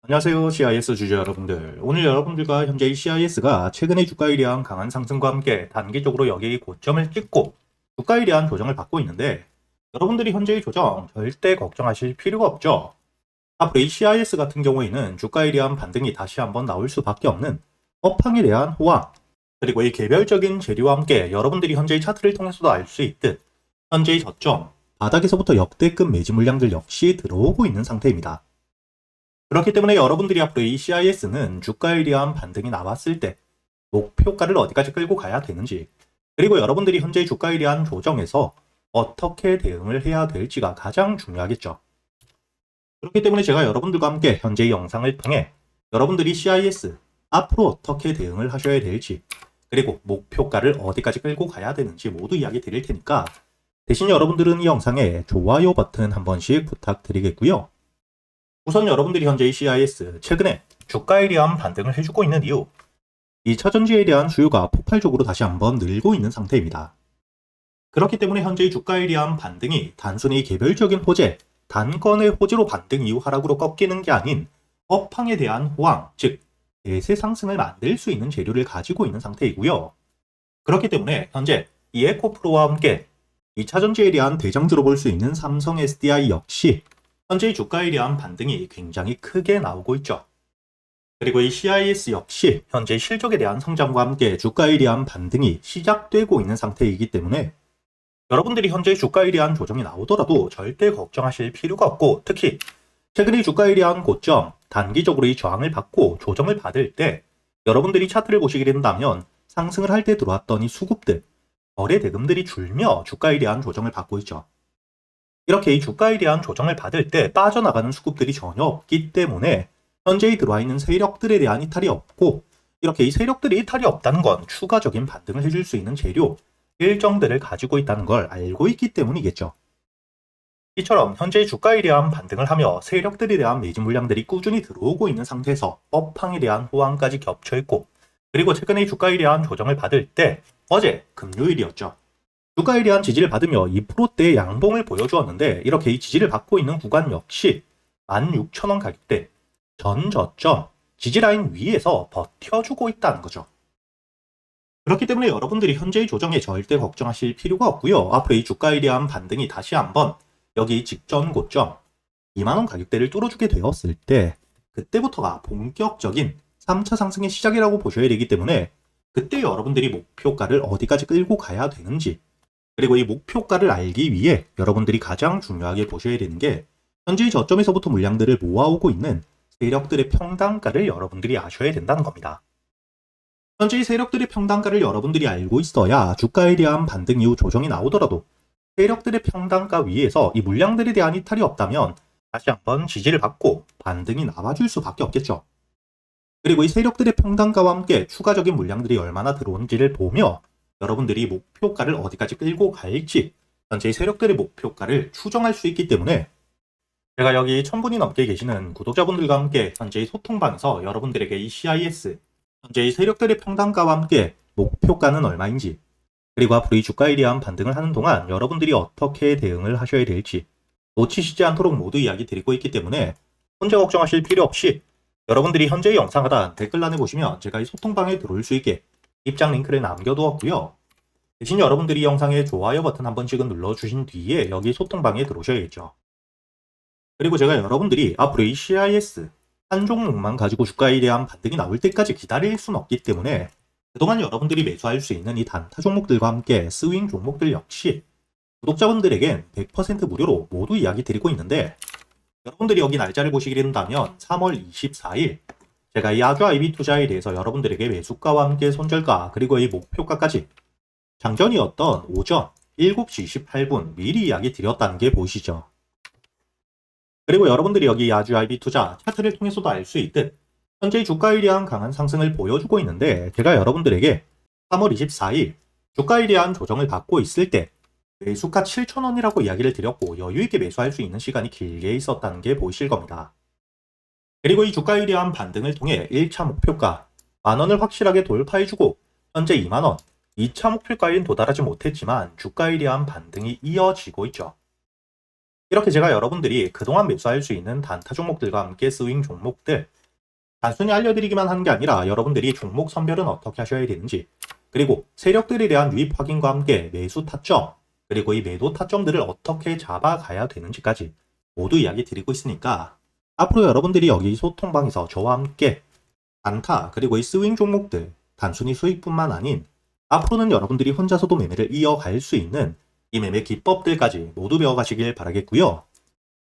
안녕하세요. CIS 주주 여러분들. 오늘 여러분들과 현재 CIS가 최근의 주가에 대한 강한 상승과 함께 단기적으로 여기 고점을 찍고 주가에 대한 조정을 받고 있는데 여러분들이 현재의 조정 절대 걱정하실 필요가 없죠. 앞으로 이 CIS 같은 경우에는 주가에 대한 반등이 다시 한번 나올 수밖에 없는 업황에 대한 호황, 그리고 이 개별적인 재료와 함께 여러분들이 현재의 차트를 통해서도 알 수 있듯 현재의 저점, 바닥에서부터 역대급 매지 물량들 역시 들어오고 있는 상태입니다. 그렇기 때문에 여러분들이 앞으로 이 CIS는 주가에 대한 반등이 나왔을 때 목표가를 어디까지 끌고 가야 되는지, 그리고 여러분들이 현재 주가에 대한 조정에서 어떻게 대응을 해야 될지가 가장 중요하겠죠. 그렇기 때문에 제가 여러분들과 함께 현재의 영상을 통해 여러분들이 CIS 앞으로 어떻게 대응을 하셔야 될지, 그리고 목표가를 어디까지 끌고 가야 되는지 모두 이야기 드릴 테니까 대신 여러분들은 이 영상에 좋아요 버튼 한 번씩 부탁드리겠고요. 우선 여러분들이 현재 이 CIS 최근에 주가에 대한 반등을 해주고 있는 이유, 이 차전지에 대한 수요가 폭발적으로 다시 한번 늘고 있는 상태입니다. 그렇기 때문에 현재의 주가에 대한 반등이 단순히 개별적인 호재, 단건의 호재로 반등 이후 하락으로 꺾이는 게 아닌 업황에 대한 호황, 즉 대세 상승을 만들 수 있는 재료를 가지고 있는 상태이고요. 그렇기 때문에 현재 이 에코프로와 함께 이 차전지에 대한 대장주로 볼 수 있는 삼성 SDI 역시 현재의 주가에 대한 반등이 굉장히 크게 나오고 있죠. 그리고 이 CIS 역시 현재 실적에 대한 성장과 함께 주가에 대한 반등이 시작되고 있는 상태이기 때문에 여러분들이 현재 주가에 대한 조정이 나오더라도 절대 걱정하실 필요가 없고, 특히 최근의 주가에 대한 고점, 단기적으로 이 저항을 받고 조정을 받을 때 여러분들이 차트를 보시게 된다면 상승을 할 때 들어왔던 이 수급들, 거래 대금들이 줄며 주가에 대한 조정을 받고 있죠. 이렇게 이 주가에 대한 조정을 받을 때 빠져나가는 수급들이 전혀 없기 때문에 현재에 들어와 있는 세력들에 대한 이탈이 없고, 이렇게 이 세력들이 이탈이 없다는 건 추가적인 반등을 해줄 수 있는 재료 일정들을 가지고 있다는 걸 알고 있기 때문이겠죠. 이처럼 현재 주가에 대한 반등을 하며 세력들에 대한 매집 물량들이 꾸준히 들어오고 있는 상태에서 업황에 대한 호황까지 겹쳐 있고, 그리고 최근에 주가에 대한 조정을 받을 때 어제 금요일이었죠. 주가에 대한 지지를 받으며 2%대의 양봉을 보여주었는데, 이렇게 이 지지를 받고 있는 구간 역시 16,000원 가격대 전 저점 지지라인 위에서 버텨주고 있다는 거죠. 그렇기 때문에 여러분들이 현재의 조정에 절대 걱정하실 필요가 없고요. 앞으로 이 주가에 대한 반등이 다시 한번 여기 직전 고점 2만원 가격대를 뚫어주게 되었을 때 그때부터가 본격적인 3차 상승의 시작이라고 보셔야 되기 때문에 그때 여러분들이 목표가를 어디까지 끌고 가야 되는지, 그리고 이 목표가를 알기 위해 여러분들이 가장 중요하게 보셔야 되는 게 현재의 저점에서부터 물량들을 모아오고 있는 세력들의 평단가를 여러분들이 아셔야 된다는 겁니다. 현재의 세력들의 평단가를 여러분들이 알고 있어야 주가에 대한 반등 이후 조정이 나오더라도 세력들의 평단가 위에서 이 물량들에 대한 이탈이 없다면 다시 한번 지지를 받고 반등이 나와줄 수밖에 없겠죠. 그리고 이 세력들의 평단가와 함께 추가적인 물량들이 얼마나 들어온지를 보며 여러분들이 목표가를 어디까지 끌고 갈지 현재의 세력들의 목표가를 추정할 수 있기 때문에 제가 여기 1000분이 넘게 계시는 구독자분들과 함께 현재의 소통방에서 여러분들에게 이 CIS, 현재의 세력들의 평단가와 함께 목표가는 얼마인지, 그리고 앞으로 이 주가에 대한 반등을 하는 동안 여러분들이 어떻게 대응을 하셔야 될지 놓치시지 않도록 모두 이야기 드리고 있기 때문에 혼자 걱정하실 필요 없이 여러분들이 현재의 영상 하단 댓글란에 보시면 제가 이 소통방에 들어올 수 있게 입장 링크를 남겨두었고요. 대신 여러분들이 영상에 좋아요 버튼 한 번씩은 눌러주신 뒤에 여기 소통방에 들어오셔야겠죠. 그리고 제가 여러분들이 앞으로 이 CIS 한 종목만 가지고 주가에 대한 반등이 나올 때까지 기다릴 수는 없기 때문에 그동안 여러분들이 매수할 수 있는 이 단타 종목들과 함께 스윙 종목들 역시 구독자분들에겐 100% 무료로 모두 이야기 드리고 있는데, 여러분들이 여기 날짜를 보시게 된다면 3월 24일 제가 이 아주 IB 투자에 대해서 여러분들에게 매수가와 함께 손절가 그리고 이 목표가까지 장전이었던 오전 7시 28분 미리 이야기 드렸다는 게 보이시죠? 그리고 여러분들이 여기 아주 IB 투자 차트를 통해서도 알 수 있듯 현재 주가에 대한 강한 상승을 보여주고 있는데, 제가 여러분들에게 3월 24일 주가에 대한 조정을 받고 있을 때 매수가 7,000원이라고 이야기를 드렸고 여유있게 매수할 수 있는 시간이 길게 있었다는 게 보이실 겁니다. 그리고 이 주가에 대한 반등을 통해 1차 목표가 만원을 확실하게 돌파해주고 현재 2만원, 2차 목표가에는 도달하지 못했지만 주가에 대한 반등이 이어지고 있죠. 이렇게 제가 여러분들이 그동안 매수할 수 있는 단타 종목들과 함께 스윙 종목들 단순히 알려드리기만 한 게 아니라 여러분들이 종목 선별은 어떻게 하셔야 되는지, 그리고 세력들에 대한 유입 확인과 함께 매수 타점, 그리고 이 매도 타점들을 어떻게 잡아가야 되는지까지 모두 이야기 드리고 있으니까 앞으로 여러분들이 여기 소통방에서 저와 함께 단타 그리고 이 스윙 종목들 단순히 수익뿐만 아닌 앞으로는 여러분들이 혼자서도 매매를 이어갈 수 있는 이 매매 기법들까지 모두 배워가시길 바라겠고요.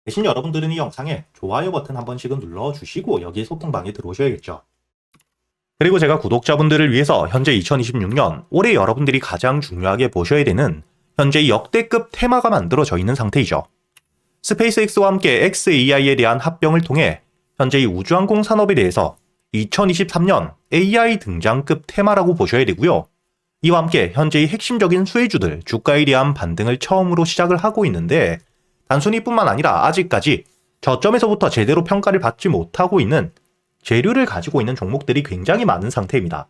대신 여러분들은 이 영상에 좋아요 버튼 한 번씩은 눌러주시고 여기 소통방에 들어오셔야겠죠. 그리고 제가 구독자분들을 위해서 현재 2026년 올해 여러분들이 가장 중요하게 보셔야 되는 현재 역대급 테마가 만들어져 있는 상태이죠. 스페이스X와 함께 xAI에 대한 합병을 통해 현재 이 우주항공 산업에 대해서 2023년 AI 등장급 테마라고 보셔야 되고요. 이와 함께 현재의 핵심적인 수혜주들 주가에 대한 반등을 처음으로 시작을 하고 있는데 단순히 뿐만 아니라 아직까지 저점에서부터 제대로 평가를 받지 못하고 있는 재료를 가지고 있는 종목들이 굉장히 많은 상태입니다.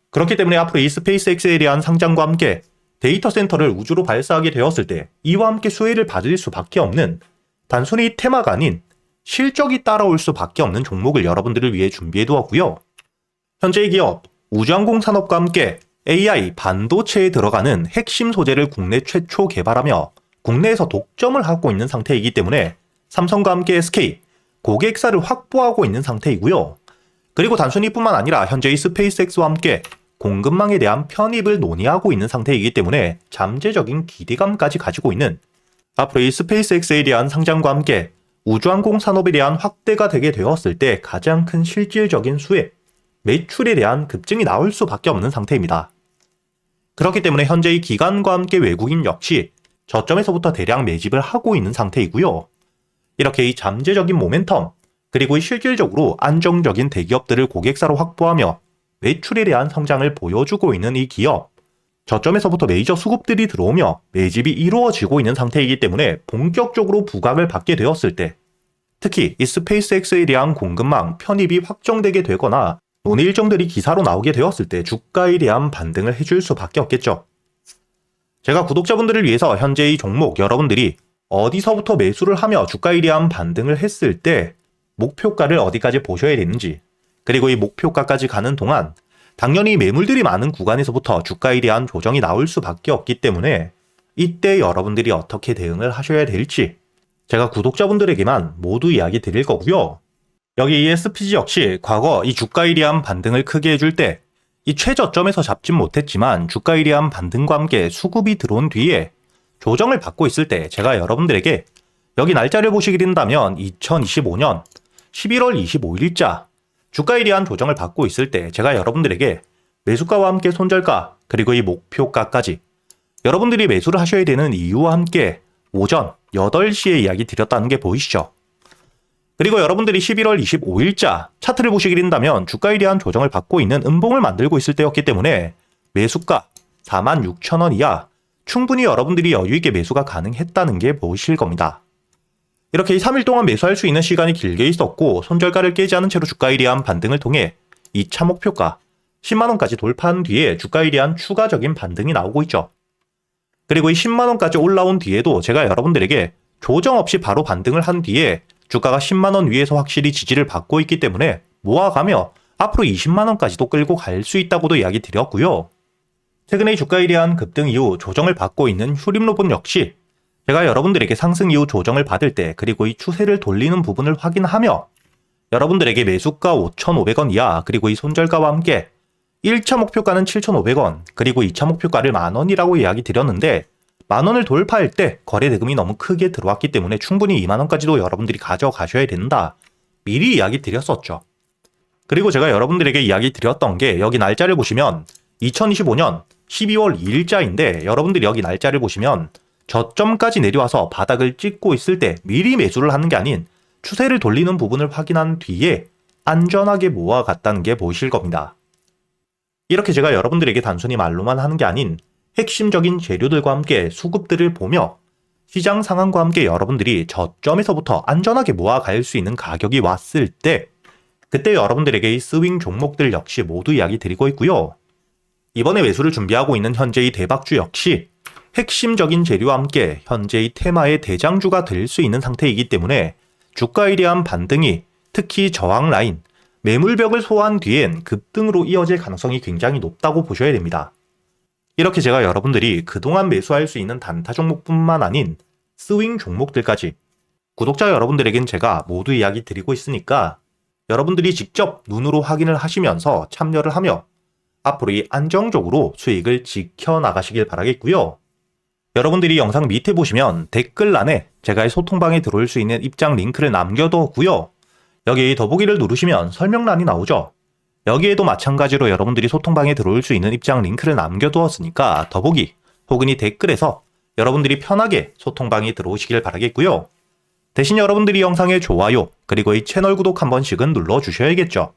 그렇기 때문에 앞으로 이 스페이스X에 대한 상장과 함께 데이터 센터를 우주로 발사하게 되었을 때 이와 함께 수혜를 받을 수밖에 없는 단순히 테마가 아닌 실적이 따라올 수밖에 없는 종목을 여러분들을 위해 준비해 두었고요. 현재의 기업 우주항공 산업과 함께 AI 반도체에 들어가는 핵심 소재를 국내 최초 개발하며 국내에서 독점을 하고 있는 상태이기 때문에 삼성과 함께 SK 고객사를 확보하고 있는 상태이고요. 그리고 단순히 뿐만 아니라 현재의 스페이스X와 함께 공급망에 대한 편입을 논의하고 있는 상태이기 때문에 잠재적인 기대감까지 가지고 있는 앞으로 이 스페이스X에 대한 상장과 함께 우주항공 산업에 대한 확대가 되게 되었을 때 가장 큰 실질적인 수혜, 매출에 대한 급증이 나올 수밖에 없는 상태입니다. 그렇기 때문에 현재의 기관과 함께 외국인 역시 저점에서부터 대량 매집을 하고 있는 상태이고요. 이렇게 이 잠재적인 모멘텀, 그리고 실질적으로 안정적인 대기업들을 고객사로 확보하며 매출에 대한 성장을 보여주고 있는 이 기업, 저점에서부터 메이저 수급들이 들어오며 매집이 이루어지고 있는 상태이기 때문에 본격적으로 부각을 받게 되었을 때 특히 이 스페이스X에 대한 공급망 편입이 확정되게 되거나 논의 일정들이 기사로 나오게 되었을 때 주가에 대한 반등을 해줄 수밖에 없겠죠. 제가 구독자분들을 위해서 현재 이 종목 여러분들이 어디서부터 매수를 하며 주가에 대한 반등을 했을 때 목표가를 어디까지 보셔야 되는지, 그리고 이 목표가까지 가는 동안 당연히 매물들이 많은 구간에서부터 주가에 대한 조정이 나올 수밖에 없기 때문에 이때 여러분들이 어떻게 대응을 하셔야 될지 제가 구독자분들에게만 모두 이야기 드릴 거고요. 여기 이 SPG 역시 과거 이 주가에 대한 반등을 크게 해줄 때 이 최저점에서 잡진 못했지만 주가에 대한 반등과 함께 수급이 들어온 뒤에 조정을 받고 있을 때 제가 여러분들에게 여기 날짜를 보시게 된다면 2025년 11월 25일자 주가에 대한 조정을 받고 있을 때 제가 여러분들에게 매수가와 함께 손절가 그리고 이 목표가까지 여러분들이 매수를 하셔야 되는 이유와 함께 오전 8시에 이야기 드렸다는 게 보이시죠? 그리고 여러분들이 11월 25일자 차트를 보시게 된다면 주가에 대한 조정을 받고 있는 음봉을 만들고 있을 때였기 때문에 매수가 46,000원 이하 충분히 여러분들이 여유있게 매수가 가능했다는 게 보이실 겁니다. 이렇게 3일 동안 매수할 수 있는 시간이 길게 있었고 손절가를 깨지 않은 채로 주가에 대한 반등을 통해 2차 목표가 10만원까지 돌파한 뒤에 주가에 대한 추가적인 반등이 나오고 있죠. 그리고 이 10만원까지 올라온 뒤에도 제가 여러분들에게 조정 없이 바로 반등을 한 뒤에 주가가 10만원 위에서 확실히 지지를 받고 있기 때문에 모아가며 앞으로 20만원까지도 끌고 갈 수 있다고도 이야기 드렸고요. 최근에 주가에 대한 급등 이후 조정을 받고 있는 휴림로봇 역시 제가 여러분들에게 상승 이후 조정을 받을 때 그리고 이 추세를 돌리는 부분을 확인하며 여러분들에게 매수가 5,500원 이하 그리고 이 손절가와 함께 1차 목표가는 7,500원 그리고 2차 목표가를 만원이라고 이야기 드렸는데 만원을 돌파할 때 거래 대금이 너무 크게 들어왔기 때문에 충분히 2만원까지도 여러분들이 가져가셔야 된다. 미리 이야기 드렸었죠. 그리고 제가 여러분들에게 이야기 드렸던 게 여기 날짜를 보시면 2025년 12월 2일자인데 여러분들이 여기 날짜를 보시면 저점까지 내려와서 바닥을 찍고 있을 때 미리 매수를 하는 게 아닌 추세를 돌리는 부분을 확인한 뒤에 안전하게 모아갔다는 게 보이실 겁니다. 이렇게 제가 여러분들에게 단순히 말로만 하는 게 아닌 핵심적인 재료들과 함께 수급들을 보며 시장 상황과 함께 여러분들이 저점에서부터 안전하게 모아갈 수 있는 가격이 왔을 때 그때 여러분들에게 이 스윙 종목들 역시 모두 이야기 드리고 있고요. 이번에 매수를 준비하고 있는 현재의 대박주 역시 핵심적인 재료와 함께 현재의 테마의 대장주가 될 수 있는 상태이기 때문에 주가에 대한 반등이 특히 저항 라인, 매물벽을 소화한 뒤엔 급등으로 이어질 가능성이 굉장히 높다고 보셔야 됩니다. 이렇게 제가 여러분들이 그동안 매수할 수 있는 단타 종목뿐만 아닌 스윙 종목들까지 구독자 여러분들에겐 제가 모두 이야기 드리고 있으니까 여러분들이 직접 눈으로 확인을 하시면서 참여를 하며 앞으로 이 안정적으로 수익을 지켜나가시길 바라겠고요. 여러분들이 영상 밑에 보시면 댓글란에 제가 소통방에 들어올 수 있는 입장 링크를 남겨뒀고요. 여기 더보기를 누르시면 설명란이 나오죠. 여기에도 마찬가지로 여러분들이 소통방에 들어올 수 있는 입장 링크를 남겨두었으니까 더보기 혹은 이 댓글에서 여러분들이 편하게 소통방에 들어오시길 바라겠고요. 대신 여러분들이 영상의 좋아요 그리고 이 채널 구독 한 번씩은 눌러주셔야겠죠.